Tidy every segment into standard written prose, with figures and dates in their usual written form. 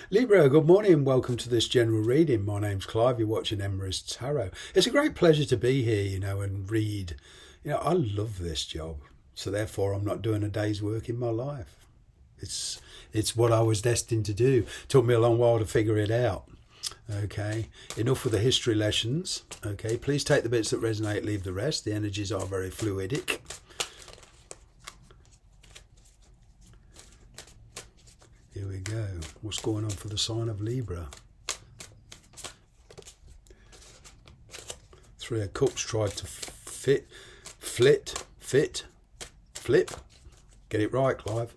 Libra, good morning and welcome to this general reading. My name's Clive, you're watching Emma's Tarot. It's a great pleasure to be here, and read. I love this job, so therefore I'm not doing a day's work in my life. It's what I was destined to do. Took me a long while to figure it out. Okay, enough with the history lessons. Okay, please take the bits that resonate, leave the rest. The energies are very fluidic. Here we go. What's going on for the sign of Libra? Three of Cups tried to flip. Get it right, Clive.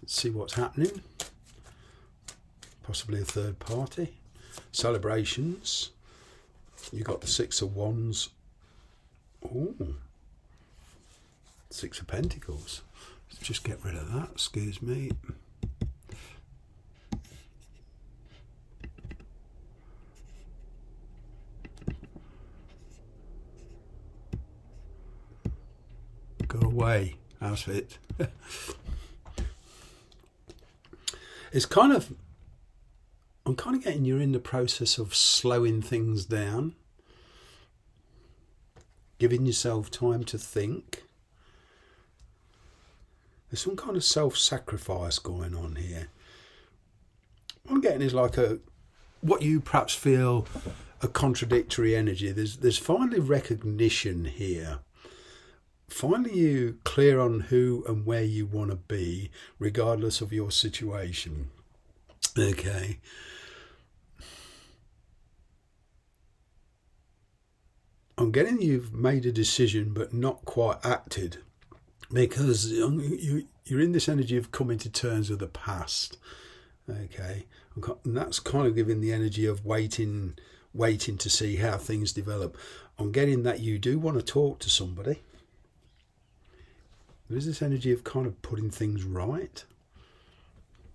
Let's see what's happening. Possibly a third party. Celebrations. You got the Six of Wands. Ooh. Six of Pentacles. Let's just get rid of that. Excuse me. Go away, outfit. It's I'm kind of getting you're in the process of slowing things down, giving yourself time to think. There's some kind of self-sacrifice going on here. What I'm getting is like what you perhaps feel a contradictory energy. There's finally recognition here. Finally, you clear on who and where you want to be, regardless of your situation. Okay. I'm getting you've made a decision, but not quite acted, because you're in this energy of coming to terms with the past. Okay, and that's kind of giving the energy of waiting to see how things develop. I'm getting that you do want to talk to somebody. There's this energy of kind of putting things right.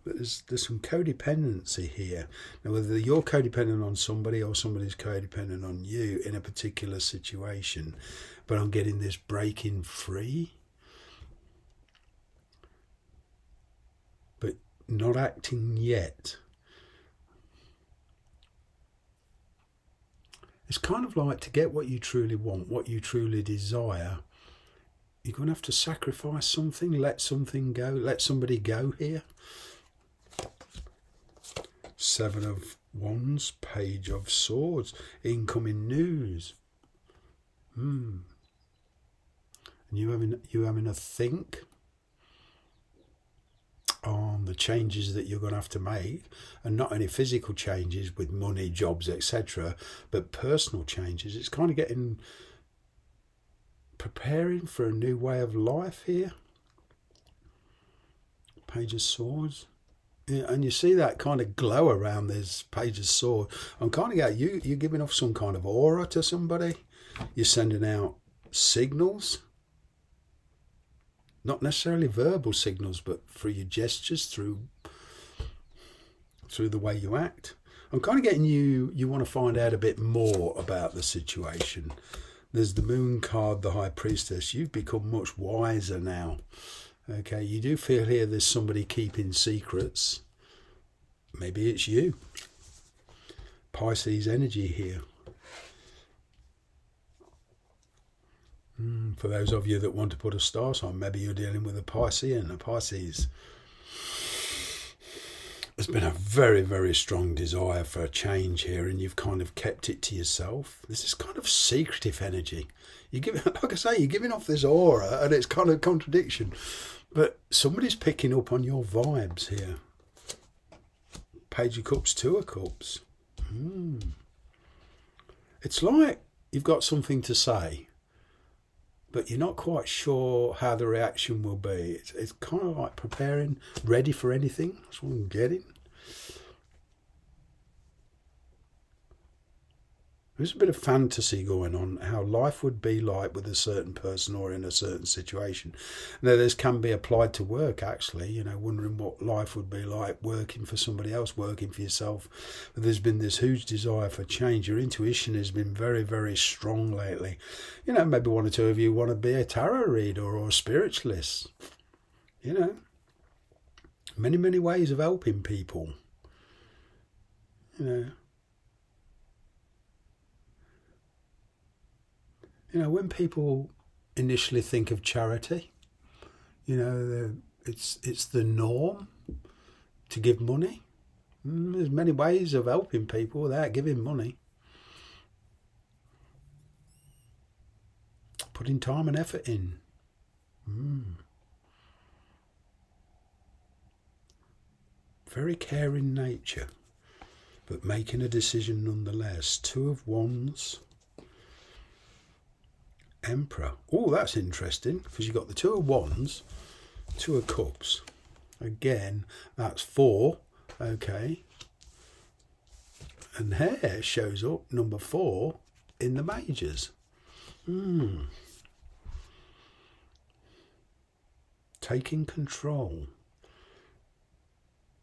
But there's some codependency here. Now, whether you're codependent on somebody or somebody's codependent on you in a particular situation, but I'm getting this breaking free, but not acting yet. It's kind of like to get what you truly want, what you truly desire. You're going to have to sacrifice something, let something go, let somebody go here. Seven of Wands, Page of Swords, incoming news. And you having a think on the changes that you're going to have to make, and not only physical changes with money, jobs, etc., but personal changes. It's kind of preparing for a new way of life here. Page of Swords. Yeah, and you see that kind of glow around this Page of Swords. I'm kind of getting you're giving off some kind of aura to somebody. You're sending out signals. Not necessarily verbal signals, but through your gestures, through the way you act. I'm kind of getting you want to find out a bit more about the situation. There's the Moon card, the High Priestess. You've become much wiser now. Okay, you do feel here there's somebody keeping secrets. Maybe it's you. Pisces energy here. For those of you that want to put a star sign, maybe you're dealing with a Piscean, a Pisces. There's been a very, very strong desire for a change here, and you've kind of kept it to yourself. This is kind of secretive energy. Like I say, you're giving off this aura, and it's kind of a contradiction. But somebody's picking up on your vibes here. Page of Cups, Two of Cups. It's like you've got something to say, but you're not quite sure how the reaction will be. It's kind of like preparing, ready for anything. That's what I'm getting. There's a bit of fantasy going on, how life would be like with a certain person or in a certain situation. Now, this can be applied to work, actually, wondering what life would be like working for somebody else, working for yourself. But there's been this huge desire for change. Your intuition has been very, very strong lately. Maybe one or two of you want to be a tarot reader or a spiritualist. Many, many ways of helping people. You when people initially think of charity, it's the norm to give money. There's many ways of helping people without giving money. Putting time and effort in. Very caring nature, but making a decision nonetheless. Two of Wands. Emperor. Oh, that's interesting, because you've got the Two of Wands, Two of Cups. Again, that's 4. Okay. And here shows up number 4 in the majors. Taking control.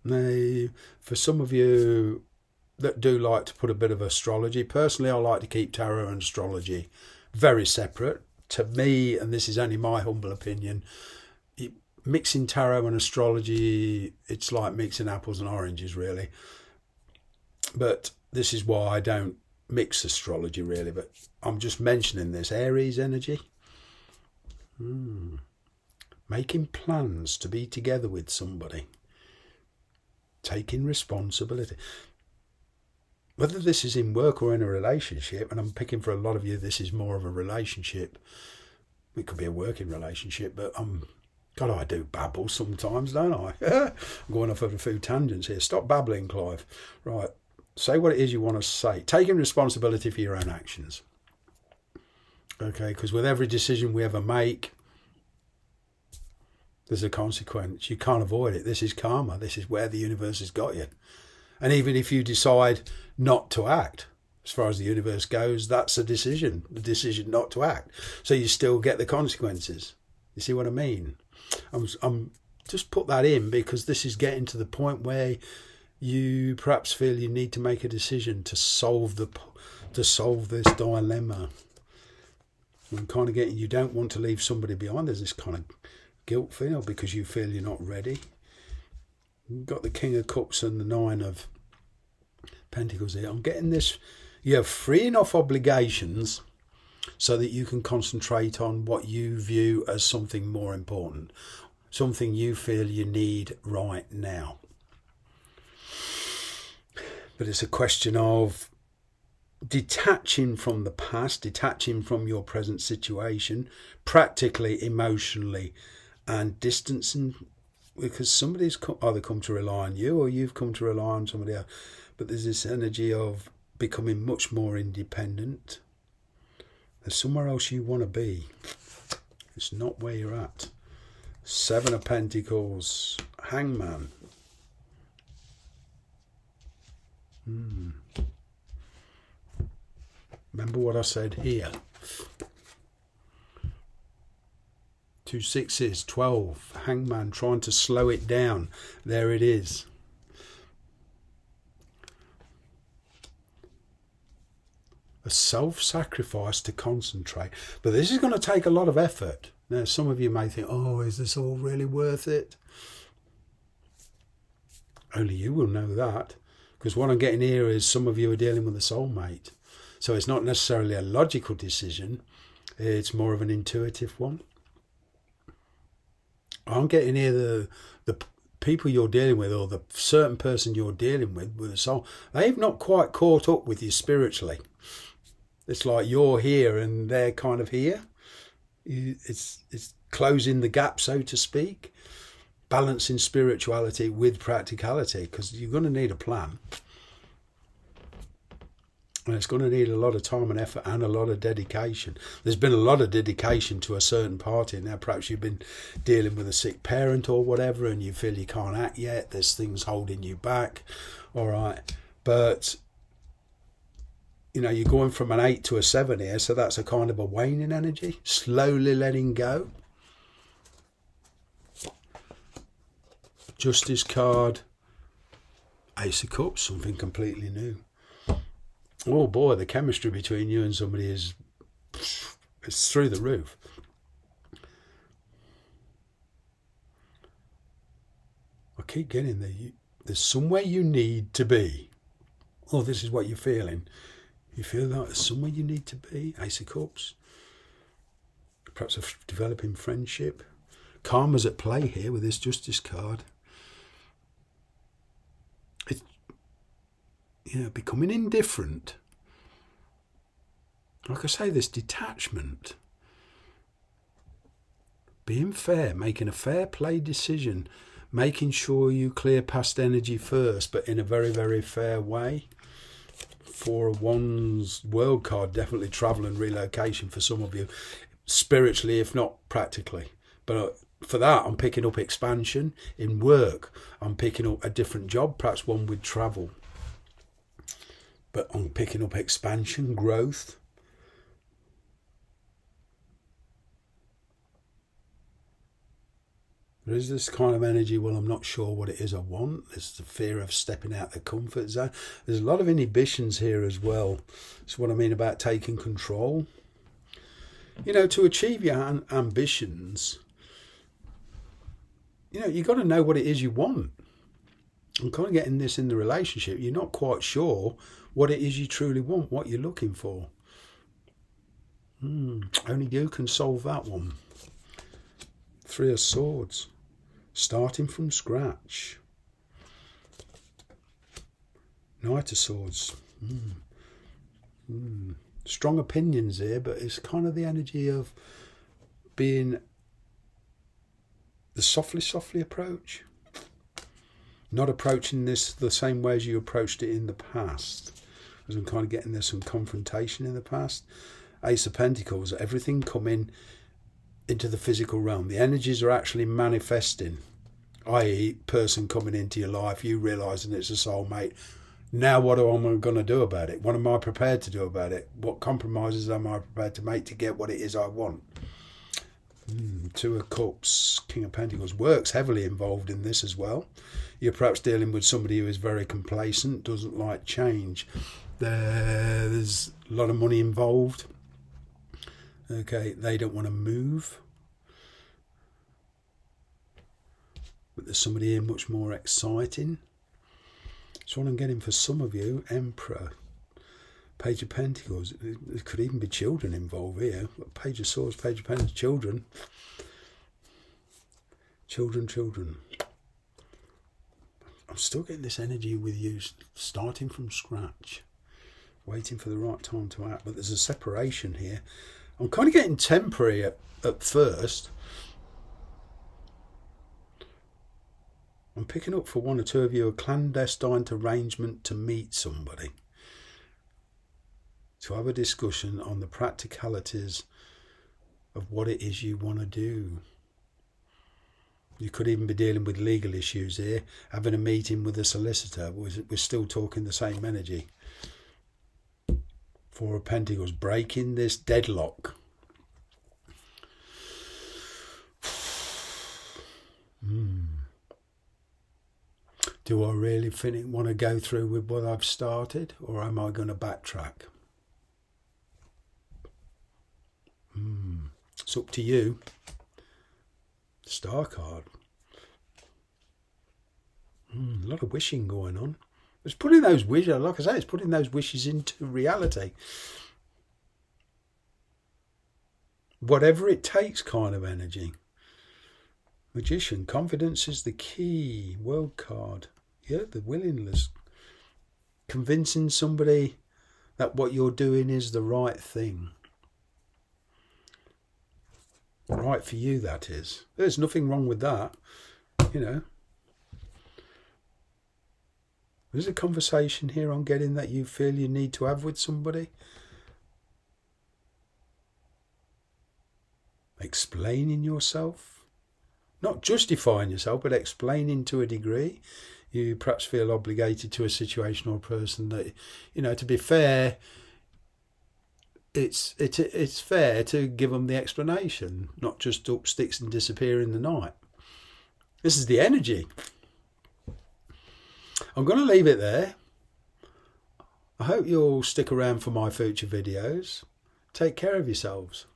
Now, for some of you that do like to put a bit of astrology, personally I like to keep tarot and astrology very separate. To me, and this is only my humble opinion, mixing tarot and astrology, it's like mixing apples and oranges, really. But this is why I don't mix astrology, really. But I'm just mentioning this. Aries energy. Making plans to be together with somebody. Taking responsibility. Whether this is in work or in a relationship, and I'm picking for a lot of you, this is more of a relationship. It could be a working relationship, but God, I do babble sometimes, don't I? I'm going off of a few tangents here. Stop babbling, Clive. Right, say what it is you want to say. Taking responsibility for your own actions. Okay, because with every decision we ever make, there's a consequence. You can't avoid it. This is karma. This is where the universe has got you. And even if you decide not to act, as far as the universe goes, that's a decision, the decision not to act. So you still get the consequences. You see what I mean? I'm just put that in because this is getting to the point where you perhaps feel you need to make a decision to solve this dilemma. I'm kind of getting, you don't want to leave somebody behind. There's this kind of guilt feel because you feel you're not ready. You've got the King of Cups and the 9 of Pentacles here. I'm getting this, you're freeing off obligations so that you can concentrate on what you view as something more important, something you feel you need right now. But it's a question of detaching from the past, detaching from your present situation, practically, emotionally, and distancing, because somebody's either come to rely on you or you've come to rely on somebody else. But there's this energy of becoming much more independent. There's somewhere else you want to be. It's not where you're at. 7 of Pentacles, Hangman. Remember what I said here. 2 6s, 12, Hangman, trying to slow it down. There it is. A self-sacrifice to concentrate. But this is going to take a lot of effort. Now, some of you may think, oh, is this all really worth it? Only you will know that. Because what I'm getting here is some of you are dealing with a soulmate. So it's not necessarily a logical decision. It's more of an intuitive one. I'm getting here the people you're dealing with, or the certain person you're dealing with a soul, they've not quite caught up with you spiritually. It's like you're here and they're kind of here. It's closing the gap, so to speak. Balancing spirituality with practicality, because you're going to need a plan. And it's going to need a lot of time and effort and a lot of dedication. There's been a lot of dedication to a certain party. Now, perhaps you've been dealing with a sick parent or whatever, and you feel you can't act yet. There's things holding you back. All right. But, you know, you're going from an 8 to a 7 here. So that's a kind of a waning energy. Slowly letting go. Justice card. Ace of Cups. Something completely new. Oh boy, the chemistry between you and somebody is through the roof. I keep getting there. There's somewhere you need to be. or this is what you're feeling. You feel like there's somewhere you need to be. Ace of Cups. Perhaps a developing friendship. Karma's at play here with this Justice card. It's, becoming indifferent. Like I say, this detachment. Being fair, making a fair play decision. Making sure you clear past energy first, but in a very, very fair way. Four of Wands world card, definitely travel and relocation for some of you. Spiritually, if not practically. But for that, I'm picking up expansion. In work, I'm picking up a different job, perhaps one with travel. But I'm picking up expansion, growth. There is this kind of energy, well, I'm not sure what it is I want. There's the fear of stepping out the comfort zone. There's a lot of inhibitions here as well. That's what I mean about taking control. To achieve your ambitions, you've got to know what it is you want. I'm kind of getting this in the relationship. You're not quite sure what it is you truly want, what you're looking for. Only you can solve that one. Three of Swords. Starting from scratch. Knight of Swords. Strong opinions here, but it's kind of the energy of being the softly approach. Not approaching this the same way as you approached it in the past. As I'm kind of getting there's some confrontation in the past. Ace of Pentacles, everything coming into the physical realm. The energies are actually manifesting, i.e. person coming into your life, you realising it's a soulmate. Now what am I going to do about it? What am I prepared to do about it? What compromises am I prepared to make to get what it is I want? Two of Cups, King of Pentacles. Work's heavily involved in this as well. You're perhaps dealing with somebody who is very complacent, doesn't like change. There's a lot of money involved. Okay, they don't want to move. But there's somebody here much more exciting. That's what I'm getting for some of you. Emperor. Page of Pentacles. There could even be children involved here. Page of Swords, Page of Pentacles. Children. Children. I'm still getting this energy with you starting from scratch. Waiting for the right time to act. But there's a separation here. I'm kind of getting temporary at first. I'm picking up for one or two of you a clandestine arrangement to meet somebody. To have a discussion on the practicalities of what it is you want to do. You could even be dealing with legal issues here. Having a meeting with a solicitor. We're still talking the same energy. Four of Pentacles, breaking this deadlock. Do I really want to go through with what I've started, or am I going to backtrack? It's up to you. Star card. A lot of wishing going on. It's putting those wishes, like I say, it's putting those wishes into reality. Whatever it takes kind of energy. Magician, confidence is the key. World card. Yeah, the willingness. Convincing somebody that what you're doing is the right thing. Right for you, that is. There's nothing wrong with that, There's a conversation here I'm getting that you feel you need to have with somebody. Explaining yourself. Not justifying yourself, but explaining to a degree. You perhaps feel obligated to a situation or a person that, to be fair, it's fair to give them the explanation, not just up sticks and disappear in the night. This is the energy. I'm going to leave it there. I hope you'll stick around for my future videos. Take care of yourselves.